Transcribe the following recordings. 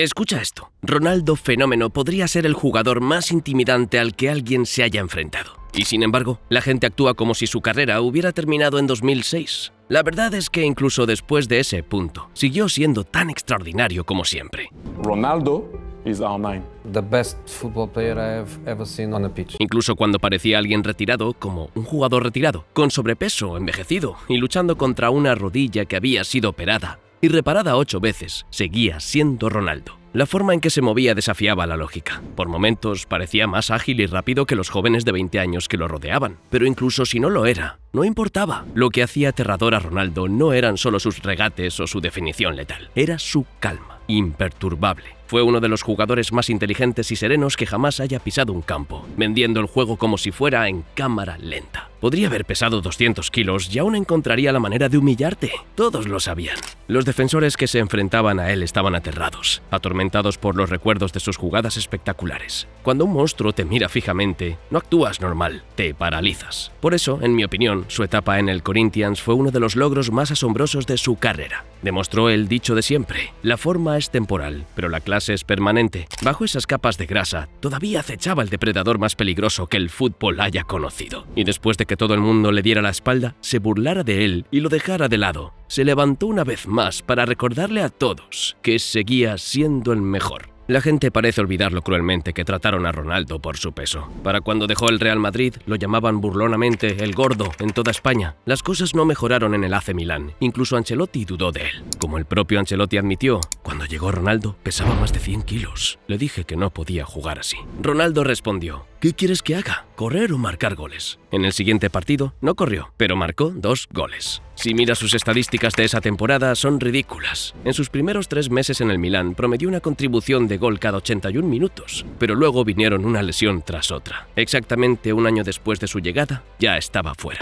Escucha esto. Ronaldo Fenómeno podría ser el jugador más intimidante al que alguien se haya enfrentado. Y sin embargo, la gente actúa como si su carrera hubiera terminado en 2006. La verdad es que incluso después de ese punto, siguió siendo tan extraordinario como siempre. Ronaldo is R9. The best football player I have ever seen on a pitch. Incluso cuando parecía alguien retirado, como un jugador retirado, con sobrepeso, envejecido y luchando contra una rodilla que había sido operada y reparada 8 veces, seguía siendo Ronaldo. La forma en que se movía desafiaba la lógica. Por momentos parecía más ágil y rápido que los jóvenes de 20 años que lo rodeaban. Pero incluso si no lo era, no importaba. Lo que hacía aterrador a Ronaldo no eran solo sus regates o su definición letal. Era su calma, imperturbable. Fue uno de los jugadores más inteligentes y serenos que jamás haya pisado un campo, vendiendo el juego como si fuera en cámara lenta. Podría haber pesado 200 kilos y aún encontraría la manera de humillarte. Todos lo sabían. Los defensores que se enfrentaban a él estaban aterrados, atormentados por los recuerdos de sus jugadas espectaculares. Cuando un monstruo te mira fijamente, no actúas normal, te paralizas. Por eso, en mi opinión, su etapa en el Corinthians fue uno de los logros más asombrosos de su carrera. Demostró el dicho de siempre: la forma es temporal, pero la clase es permanente. Bajo esas capas de grasa, todavía acechaba el depredador más peligroso que el fútbol haya conocido. Y después de que todo el mundo le diera la espalda, se burlara de él y lo dejara de lado, se levantó una vez más para recordarle a todos que seguía siendo el mejor. La gente parece olvidarlo cruelmente que trataron a Ronaldo por su peso. Para cuando dejó el Real Madrid, lo llamaban burlonamente el gordo en toda España. Las cosas no mejoraron en el AC Milán. Incluso Ancelotti dudó de él. Como el propio Ancelotti admitió, cuando llegó Ronaldo pesaba más de 100 kilos. Le dije que no podía jugar así. Ronaldo respondió: ¿qué quieres que haga? ¿Correr o marcar goles? En el siguiente partido no corrió, pero marcó 2 goles. Si miras sus estadísticas de esa temporada, son ridículas. En sus primeros 3 meses en el Milán promedió una contribución de gol cada 81 minutos, pero luego vinieron una lesión tras otra. Exactamente un año después de su llegada, ya estaba fuera.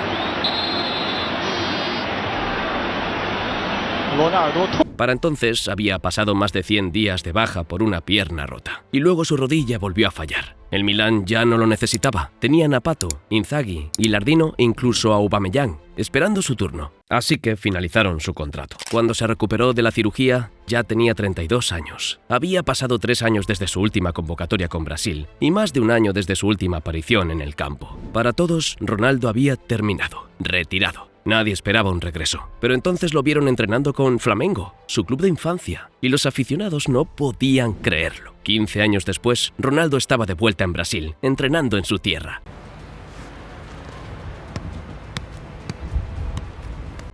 Para entonces había pasado más de 100 días de baja por una pierna rota, y luego su rodilla volvió a fallar. El Milán ya no lo necesitaba. Tenían a Pato, Inzaghi, Gilardino e incluso a Aubameyang esperando su turno. Así que finalizaron su contrato. Cuando se recuperó de la cirugía, ya tenía 32 años. Había pasado 3 años desde su última convocatoria con Brasil y más de un año desde su última aparición en el campo. Para todos, Ronaldo había terminado, retirado. Nadie esperaba un regreso, pero entonces lo vieron entrenando con Flamengo, su club de infancia, y los aficionados no podían creerlo. 15 años después, Ronaldo estaba de vuelta en Brasil, entrenando en su tierra.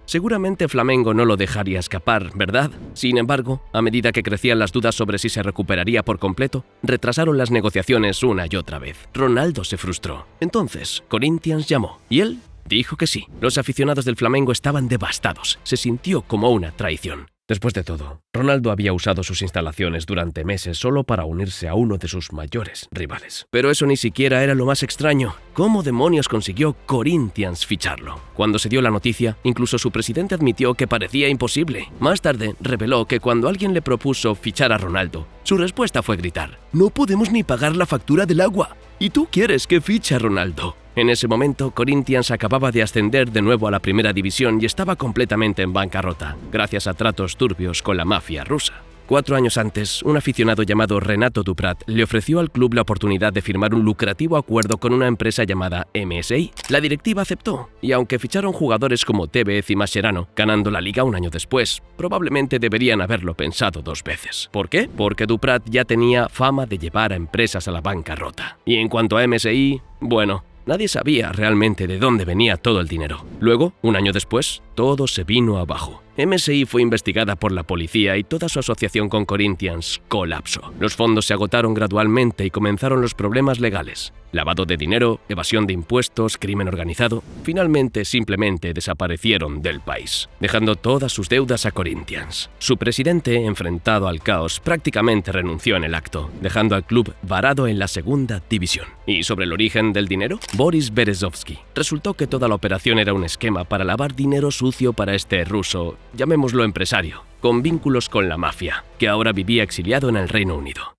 Seguramente Flamengo no lo dejaría escapar, ¿verdad? Sin embargo, a medida que crecían las dudas sobre si se recuperaría por completo, retrasaron las negociaciones una y otra vez. Ronaldo se frustró. Entonces, Corinthians llamó, y él dijo que sí. Los aficionados del Flamengo estaban devastados. Se sintió como una traición. Después de todo, Ronaldo había usado sus instalaciones durante meses solo para unirse a uno de sus mayores rivales. Pero eso ni siquiera era lo más extraño. ¿Cómo demonios consiguió Corinthians ficharlo? Cuando se dio la noticia, incluso su presidente admitió que parecía imposible. Más tarde, reveló que cuando alguien le propuso fichar a Ronaldo, su respuesta fue gritar: «No podemos ni pagar la factura del agua. ¿Y tú quieres que fiche a Ronaldo?». En ese momento, Corinthians acababa de ascender de nuevo a la primera división y estaba completamente en bancarrota, gracias a tratos turbios con la mafia rusa. 4 años antes, un aficionado llamado Renato Duprat le ofreció al club la oportunidad de firmar un lucrativo acuerdo con una empresa llamada MSI. La directiva aceptó, y aunque ficharon jugadores como Tevez y Mascherano, ganando la liga un año después, probablemente deberían haberlo pensado 2 veces. ¿Por qué? Porque Duprat ya tenía fama de llevar a empresas a la bancarrota. Y en cuanto a MSI, bueno, nadie sabía realmente de dónde venía todo el dinero. Luego, un año después, todo se vino abajo. MSI fue investigada por la policía y toda su asociación con Corinthians colapsó. Los fondos se agotaron gradualmente y comenzaron los problemas legales. Lavado de dinero, evasión de impuestos, crimen organizado. Finalmente, simplemente desaparecieron del país, dejando todas sus deudas a Corinthians. Su presidente, enfrentado al caos, prácticamente renunció en el acto, dejando al club varado en la segunda división. ¿Y sobre el origen del dinero? Boris Berezovsky. Resultó que toda la operación era un esquema para lavar dinero sucio para este ruso, llamémoslo empresario, con vínculos con la mafia, que ahora vivía exiliado en el Reino Unido.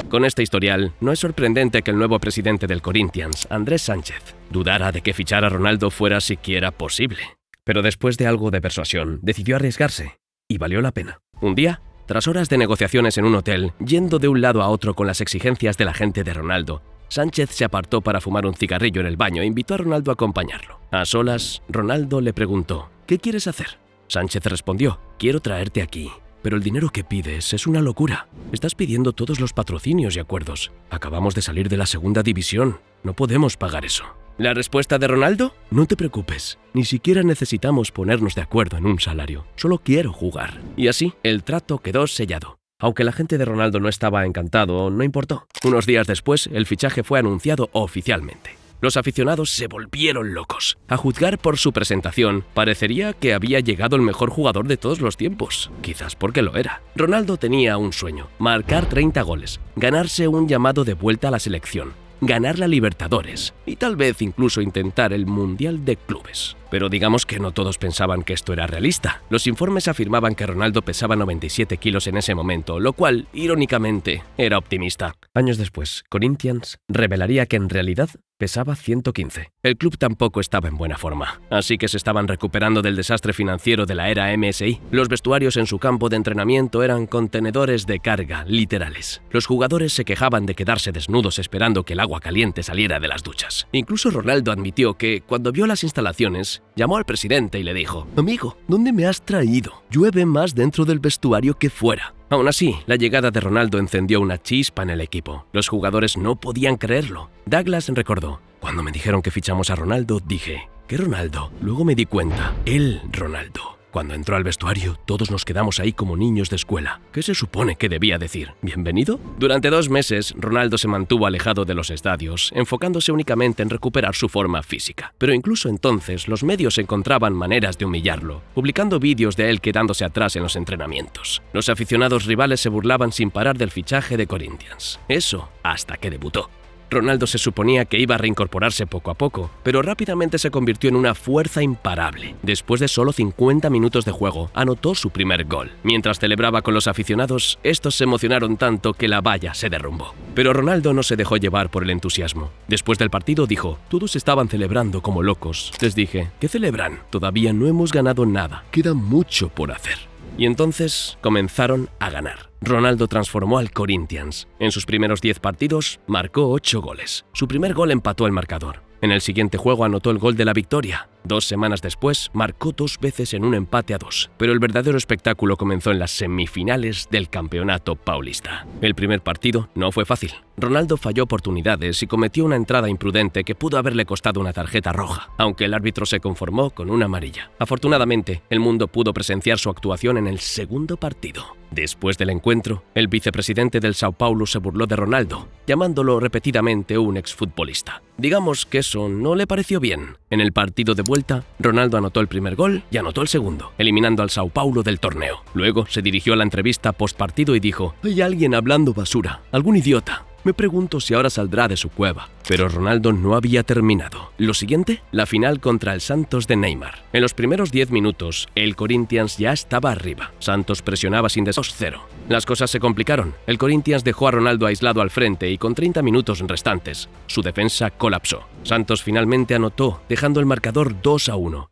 Con este historial, no es sorprendente que el nuevo presidente del Corinthians, Andrés Sánchez, dudara de que fichar a Ronaldo fuera siquiera posible. Pero después de algo de persuasión, decidió arriesgarse, y valió la pena. Un día, tras horas de negociaciones en un hotel, yendo de un lado a otro con las exigencias de la gente de Ronaldo, Sánchez se apartó para fumar un cigarrillo en el baño e invitó a Ronaldo a acompañarlo. A solas, Ronaldo le preguntó: ¿qué quieres hacer? Sánchez respondió: quiero traerte aquí, pero el dinero que pides es una locura. Estás pidiendo todos los patrocinios y acuerdos. Acabamos de salir de la segunda división. No podemos pagar eso. ¿La respuesta de Ronaldo? No te preocupes, ni siquiera necesitamos ponernos de acuerdo en un salario. Solo quiero jugar. Y así, el trato quedó sellado. Aunque la gente de Ronaldo no estaba encantado, no importó. Unos días después, el fichaje fue anunciado oficialmente. Los aficionados se volvieron locos. A juzgar por su presentación, parecería que había llegado el mejor jugador de todos los tiempos. Quizás porque lo era. Ronaldo tenía un sueño: marcar 30 goles, ganarse un llamado de vuelta a la selección, ganar la Libertadores y tal vez incluso intentar el Mundial de Clubes. Pero digamos que no todos pensaban que esto era realista. Los informes afirmaban que Ronaldo pesaba 97 kilos en ese momento, lo cual, irónicamente, era optimista. Años después, Corinthians revelaría que en realidad pesaba 115. El club tampoco estaba en buena forma, así que se estaban recuperando del desastre financiero de la era MSI. Los vestuarios en su campo de entrenamiento eran contenedores de carga, literales. Los jugadores se quejaban de quedarse desnudos esperando que el agua caliente saliera de las duchas. Incluso Ronaldo admitió que, cuando vio las instalaciones, llamó al presidente y le dijo: amigo, ¿dónde me has traído? Llueve más dentro del vestuario que fuera. Aún así, la llegada de Ronaldo encendió una chispa en el equipo. Los jugadores no podían creerlo. Douglas recordó: cuando me dijeron que fichamos a Ronaldo, dije: ¿qué Ronaldo? Luego me di cuenta, el Ronaldo. Cuando entró al vestuario, todos nos quedamos ahí como niños de escuela. ¿Qué se supone que debía decir? ¿Bienvenido? Durante 2 meses, Ronaldo se mantuvo alejado de los estadios, enfocándose únicamente en recuperar su forma física. Pero incluso entonces, los medios encontraban maneras de humillarlo, publicando vídeos de él quedándose atrás en los entrenamientos. Los aficionados rivales se burlaban sin parar del fichaje de Corinthians. Eso hasta que debutó. Ronaldo se suponía que iba a reincorporarse poco a poco, pero rápidamente se convirtió en una fuerza imparable. Después de solo 50 minutos de juego, anotó su primer gol. Mientras celebraba con los aficionados, estos se emocionaron tanto que la valla se derrumbó. Pero Ronaldo no se dejó llevar por el entusiasmo. Después del partido dijo: todos estaban celebrando como locos. Les dije: ¿qué celebran? Todavía no hemos ganado nada. Queda mucho por hacer. Y entonces comenzaron a ganar. Ronaldo transformó al Corinthians. En sus primeros 10 partidos, marcó 8 goles. Su primer gol empató el marcador. En el siguiente juego anotó el gol de la victoria. 2 semanas después, marcó 2 veces en un empate a 2. Pero el verdadero espectáculo comenzó en las semifinales del Campeonato Paulista. El primer partido no fue fácil. Ronaldo falló oportunidades y cometió una entrada imprudente que pudo haberle costado una tarjeta roja, aunque el árbitro se conformó con una amarilla. Afortunadamente, el mundo pudo presenciar su actuación en el segundo partido. Después del encuentro, el vicepresidente del Sao Paulo se burló de Ronaldo, llamándolo repetidamente un exfutbolista. Digamos que eso no le pareció bien. En el partido de vuelta, Ronaldo anotó el primer gol y anotó el segundo, eliminando al Sao Paulo del torneo. Luego se dirigió a la entrevista postpartido y dijo: hay alguien hablando basura, algún idiota. Me pregunto si ahora saldrá de su cueva. Pero Ronaldo no había terminado. Lo siguiente, la final contra el Santos de Neymar. En los primeros 10 minutos, el Corinthians ya estaba arriba. Santos presionaba sin descanso 2-0. Las cosas se complicaron. El Corinthians dejó a Ronaldo aislado al frente y con 30 minutos restantes, su defensa colapsó. Santos finalmente anotó, dejando el marcador 2-1.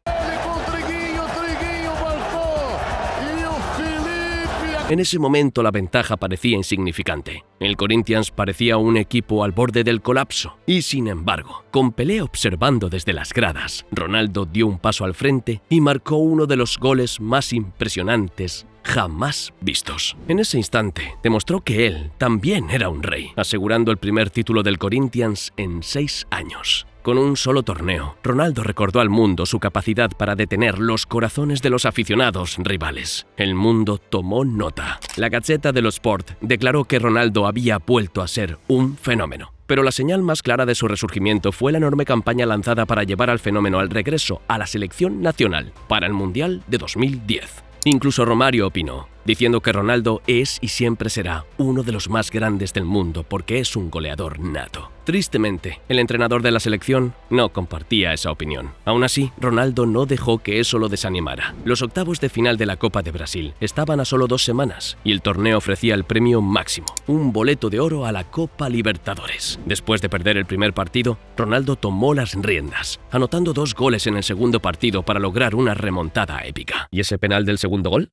En ese momento la ventaja parecía insignificante. El Corinthians parecía un equipo al borde del colapso. Y sin embargo, con Pelé observando desde las gradas, Ronaldo dio un paso al frente y marcó uno de los goles más impresionantes jamás vistos. En ese instante, demostró que él también era un rey, asegurando el primer título del Corinthians en 6 años. Con un solo torneo, Ronaldo recordó al mundo su capacidad para detener los corazones de los aficionados rivales. El mundo tomó nota. La Gazzetta dello Sport declaró que Ronaldo había vuelto a ser un fenómeno. Pero la señal más clara de su resurgimiento fue la enorme campaña lanzada para llevar al fenómeno al regreso a la selección nacional para el Mundial de 2010. Incluso Romario opinó, diciendo que Ronaldo es y siempre será uno de los más grandes del mundo porque es un goleador nato. Tristemente, el entrenador de la selección no compartía esa opinión. Aún así, Ronaldo no dejó que eso lo desanimara. Los octavos de final de la Copa de Brasil estaban a solo 2 semanas y el torneo ofrecía el premio máximo, un boleto de oro a la Copa Libertadores. Después de perder el primer partido, Ronaldo tomó las riendas, anotando 2 goles en el segundo partido para lograr una remontada épica. ¿Y ese penal del segundo gol?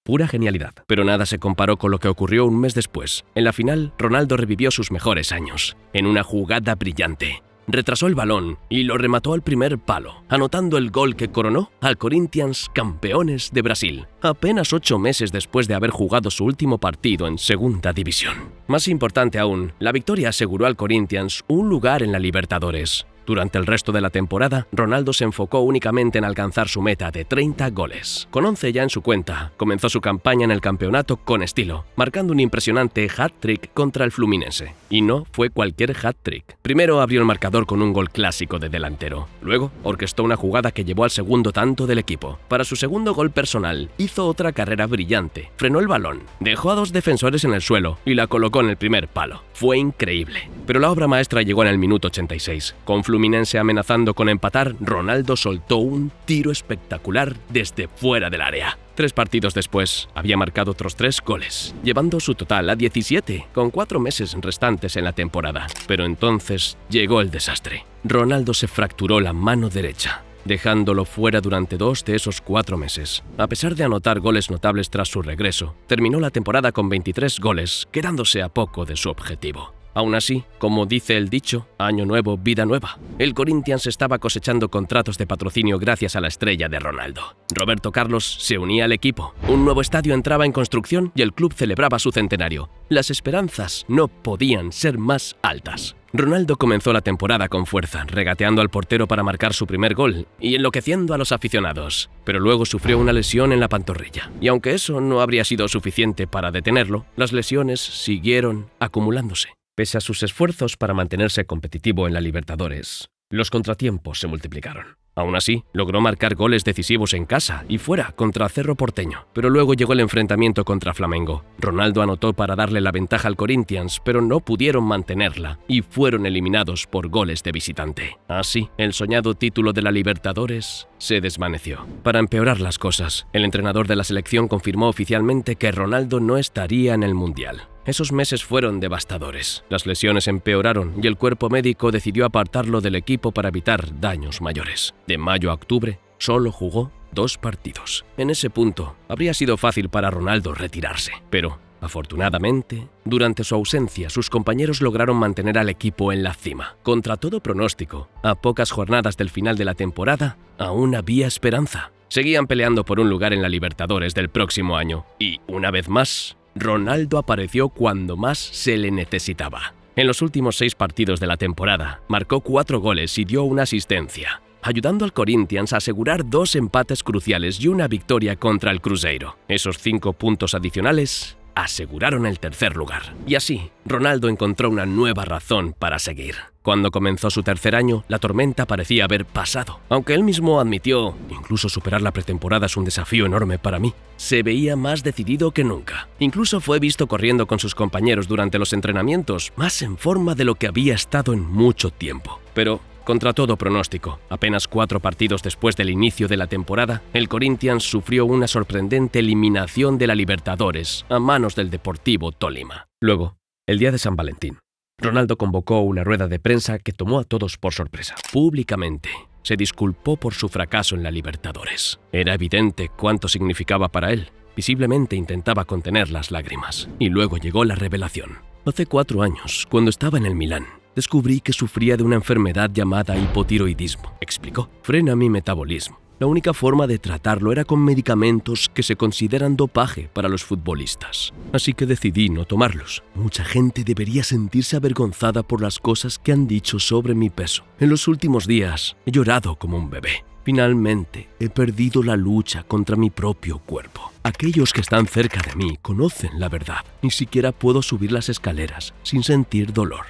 Pura genialidad. Pero nada se comparó con lo que ocurrió un mes después. En la final, Ronaldo revivió sus mejores años. En una jugada brillante, retrasó el balón y lo remató al primer palo, anotando el gol que coronó al Corinthians campeones de Brasil, apenas 8 meses después de haber jugado su último partido en Segunda División. Más importante aún, la victoria aseguró al Corinthians un lugar en la Libertadores. Durante el resto de la temporada, Ronaldo se enfocó únicamente en alcanzar su meta de 30 goles. Con 11 ya en su cuenta, comenzó su campaña en el campeonato con estilo, marcando un impresionante hat-trick contra el Fluminense. Y no fue cualquier hat-trick. Primero abrió el marcador con un gol clásico de delantero. Luego, orquestó una jugada que llevó al segundo tanto del equipo. Para su segundo gol personal, hizo otra carrera brillante. Frenó el balón, dejó a 2 defensores en el suelo y la colocó en el primer palo. Fue increíble. Pero la obra maestra llegó en el minuto 86. Con Fluminense amenazando con empatar, Ronaldo soltó un tiro espectacular desde fuera del área. 3 partidos después, había marcado otros 3 goles, llevando su total a 17, con 4 meses restantes en la temporada. Pero entonces llegó el desastre. Ronaldo se fracturó la mano derecha, dejándolo fuera durante 2 de esos 4 meses. A pesar de anotar goles notables tras su regreso, terminó la temporada con 23 goles, quedándose a poco de su objetivo. Aún así, como dice el dicho, año nuevo, vida nueva. El Corinthians estaba cosechando contratos de patrocinio gracias a la estrella de Ronaldo. Roberto Carlos se unía al equipo. Un nuevo estadio entraba en construcción y el club celebraba su centenario. Las esperanzas no podían ser más altas. Ronaldo comenzó la temporada con fuerza, regateando al portero para marcar su primer gol y enloqueciendo a los aficionados. Pero luego sufrió una lesión en la pantorrilla. Y aunque eso no habría sido suficiente para detenerlo, las lesiones siguieron acumulándose. Pese a sus esfuerzos para mantenerse competitivo en la Libertadores, los contratiempos se multiplicaron. Aún así, logró marcar goles decisivos en casa y fuera contra Cerro Porteño. Pero luego llegó el enfrentamiento contra Flamengo. Ronaldo anotó para darle la ventaja al Corinthians, pero no pudieron mantenerla y fueron eliminados por goles de visitante. Así, el soñado título de la Libertadores se desvaneció. Para empeorar las cosas, el entrenador de la selección confirmó oficialmente que Ronaldo no estaría en el Mundial. Esos meses fueron devastadores. Las lesiones empeoraron y el cuerpo médico decidió apartarlo del equipo para evitar daños mayores. De mayo a octubre, solo jugó 2 partidos. En ese punto, habría sido fácil para Ronaldo retirarse. Pero, afortunadamente, durante su ausencia, sus compañeros lograron mantener al equipo en la cima. Contra todo pronóstico, a pocas jornadas del final de la temporada, aún había esperanza. Seguían peleando por un lugar en la Libertadores del próximo año. Y, una vez más, Ronaldo apareció cuando más se le necesitaba. En los últimos 6 partidos de la temporada, marcó 4 goles y dio una asistencia, ayudando al Corinthians a asegurar 2 empates cruciales y una victoria contra el Cruzeiro. Esos 5 puntos adicionales aseguraron el tercer lugar. Y así, Ronaldo encontró una nueva razón para seguir. Cuando comenzó su tercer año, la tormenta parecía haber pasado. Aunque él mismo admitió, incluso superar la pretemporada es un desafío enorme para mí, se veía más decidido que nunca. Incluso fue visto corriendo con sus compañeros durante los entrenamientos, más en forma de lo que había estado en mucho tiempo. Pero, contra todo pronóstico, apenas 4 partidos después del inicio de la temporada, el Corinthians sufrió una sorprendente eliminación de la Libertadores a manos del Deportivo Tolima. Luego, el día de San Valentín, Ronaldo convocó una rueda de prensa que tomó a todos por sorpresa. Públicamente, se disculpó por su fracaso en la Libertadores. Era evidente cuánto significaba para él. Visiblemente intentaba contener las lágrimas. Y luego llegó la revelación. Hace 4 años, cuando estaba en el Milán, descubrí que sufría de una enfermedad llamada hipotiroidismo. Explicó. Frena mi metabolismo. La única forma de tratarlo era con medicamentos que se consideran dopaje para los futbolistas. Así que decidí no tomarlos. Mucha gente debería sentirse avergonzada por las cosas que han dicho sobre mi peso. En los últimos días he llorado como un bebé. Finalmente, he perdido la lucha contra mi propio cuerpo. Aquellos que están cerca de mí conocen la verdad. Ni siquiera puedo subir las escaleras sin sentir dolor.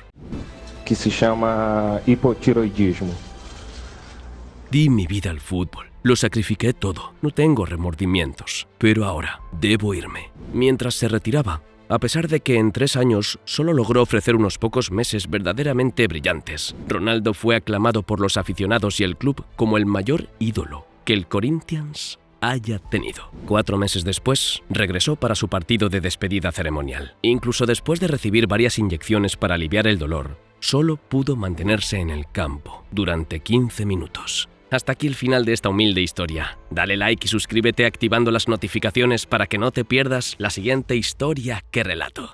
Que se llama hipotiroidismo. Di mi vida al fútbol. Lo sacrifiqué todo. No tengo remordimientos. Pero ahora debo irme. Mientras se retiraba, a pesar de que en 3 años solo logró ofrecer unos pocos meses verdaderamente brillantes, Ronaldo fue aclamado por los aficionados y el club como el mayor ídolo que el Corinthians haya tenido. 4 meses después, regresó para su partido de despedida ceremonial. Incluso después de recibir varias inyecciones para aliviar el dolor, solo pudo mantenerse en el campo durante 15 minutos. Hasta aquí el final de esta humilde historia. Dale like y suscríbete activando las notificaciones para que no te pierdas la siguiente historia que relato.